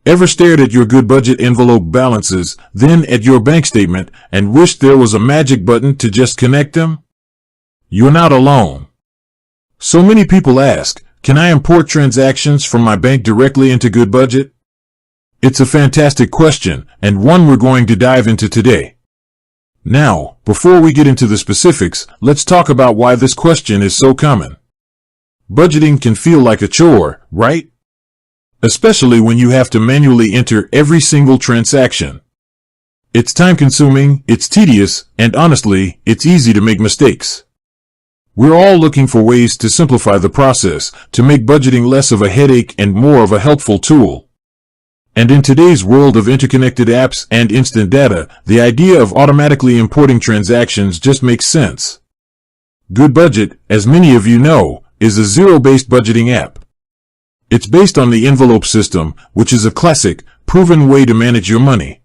Ever stared at your Goodbudget envelope balances, then at your bank statement, and wished there was a magic button to just connect them? You're not alone. So many people ask, can I import transactions from my bank directly into Goodbudget? It's a fantastic question, and one we're going to dive into today. Now, before we get into the specifics, let's talk about why this question is so common. Budgeting can feel like a chore, right? Especially when you have to manually enter every single transaction. It's time-consuming, it's tedious, and honestly, it's easy to make mistakes. We're all looking for ways to simplify the process, to make budgeting less of a headache and more of a helpful tool. And in today's world of interconnected apps and instant data, the idea of automatically importing transactions just makes sense. Goodbudget, as many of you know, is a zero-based budgeting app. It's based on the envelope system, which is a classic, proven way to manage your money.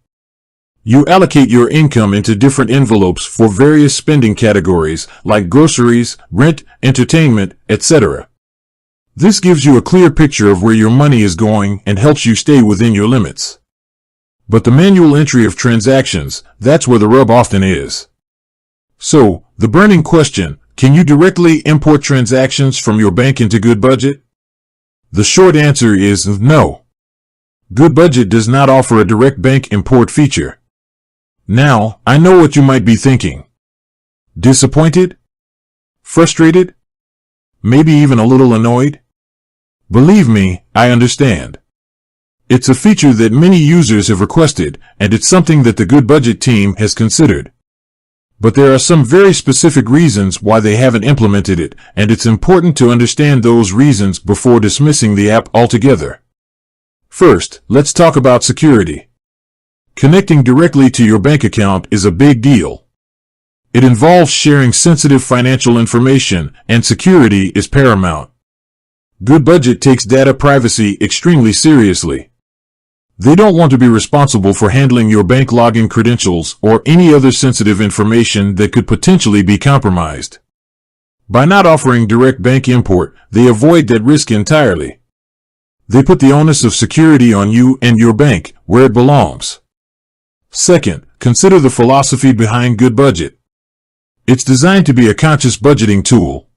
You allocate your income into different envelopes for various spending categories like groceries, rent, entertainment, etc. This gives you a clear picture of where your money is going and helps you stay within your limits. But the manual entry of transactions, that's where the rub often is. So, the burning question, can you directly import transactions from your bank into Goodbudget? The short answer is no. Goodbudget does not offer a direct bank import feature. Now, I know what you might be thinking. Disappointed? Frustrated? Maybe even a little annoyed? Believe me, I understand. It's a feature that many users have requested, and it's something that the Goodbudget team has considered. But there are some very specific reasons why they haven't implemented it, and it's important to understand those reasons before dismissing the app altogether. First, let's talk about security. Connecting directly to your bank account is a big deal. It involves sharing sensitive financial information, and security is paramount. Goodbudget takes data privacy extremely seriously. They don't want to be responsible for handling your bank login credentials or any other sensitive information that could potentially be compromised. By not offering direct bank import, they avoid that risk entirely. They put the onus of security on you and your bank, where it belongs. Second, consider the philosophy behind Goodbudget. It's designed to be a conscious budgeting tool.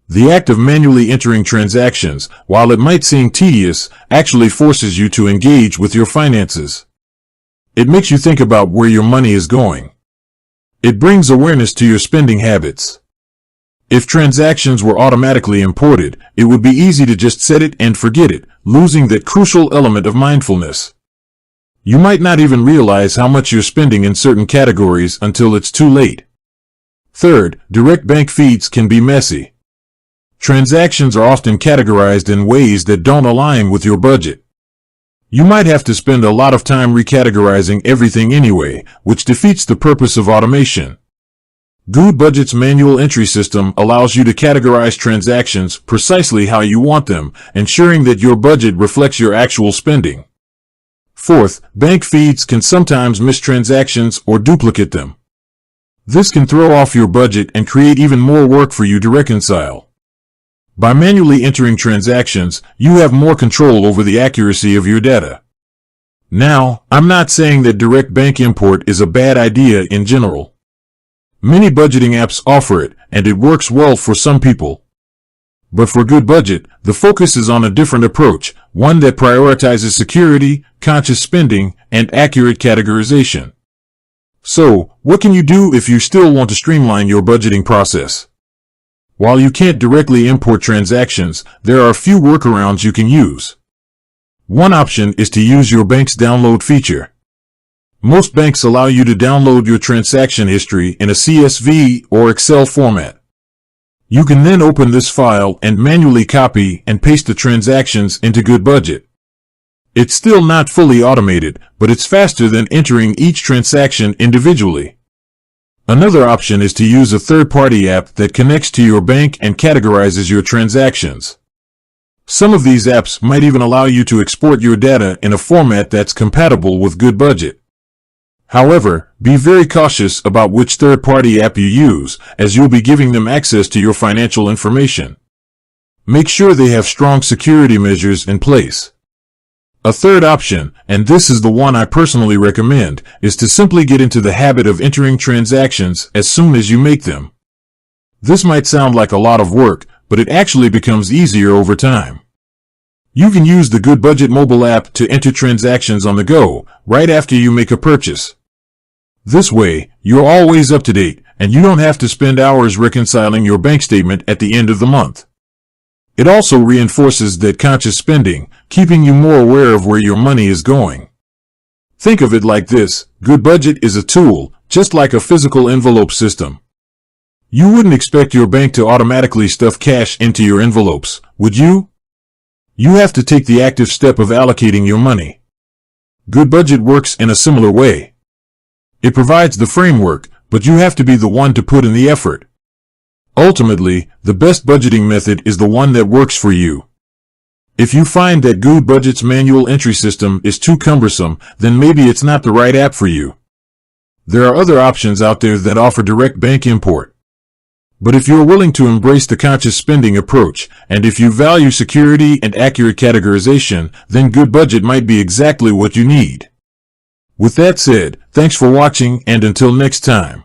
The act of manually entering transactions, while it might seem tedious, actually forces you to engage with your finances. It makes you think about where your money is going. It brings awareness to your spending habits. If transactions were automatically imported, it would be easy to just set it and forget it, losing that crucial element of mindfulness. You might not even realize how much you're spending in certain categories until it's too late. Third, direct bank feeds can be messy. Transactions are often categorized in ways that don't align with your budget. You might have to spend a lot of time recategorizing everything anyway, which defeats the purpose of automation. Goodbudget's manual entry system allows you to categorize transactions precisely how you want them, ensuring that your budget reflects your actual spending. Fourth, bank feeds can sometimes miss transactions or duplicate them. This can throw off your budget and create even more work for you to reconcile. By manually entering transactions, you have more control over the accuracy of your data. Now, I'm not saying that direct bank import is a bad idea in general. Many budgeting apps offer it, and it works well for some people. But for Goodbudget, the focus is on a different approach, one that prioritizes security, conscious spending, and accurate categorization. So, what can you do if you still want to streamline your budgeting process? While you can't directly import transactions, there are a few workarounds you can use. One option is to use your bank's download feature. Most banks allow you to download your transaction history in a CSV or Excel format. You can then open this file and manually copy and paste the transactions into Goodbudget. It's still not fully automated, but it's faster than entering each transaction individually. Another option is to use a third-party app that connects to your bank and categorizes your transactions. Some of these apps might even allow you to export your data in a format that's compatible with Goodbudget. However, be very cautious about which third-party app you use, as you'll be giving them access to your financial information. Make sure they have strong security measures in place. A third option, and this is the one I personally recommend, is to simply get into the habit of entering transactions as soon as you make them. This might sound like a lot of work, but it actually becomes easier over time. You can use the Goodbudget mobile app to enter transactions on the go, right after you make a purchase. This way, you're always up to date, and you don't have to spend hours reconciling your bank statement at the end of the month. It also reinforces that conscious spending, keeping you more aware of where your money is going. Think of it like this: Goodbudget is a tool, just like a physical envelope system. You wouldn't expect your bank to automatically stuff cash into your envelopes, would you? You have to take the active step of allocating your money. Goodbudget works in a similar way. It provides the framework, but you have to be the one to put in the effort. Ultimately, the best budgeting method is the one that works for you. If you find that Goodbudget's manual entry system is too cumbersome, then maybe it's not the right app for you. There are other options out there that offer direct bank import. But if you're willing to embrace the conscious spending approach, and if you value security and accurate categorization, then Goodbudget might be exactly what you need. With that said, thanks for watching, and until next time.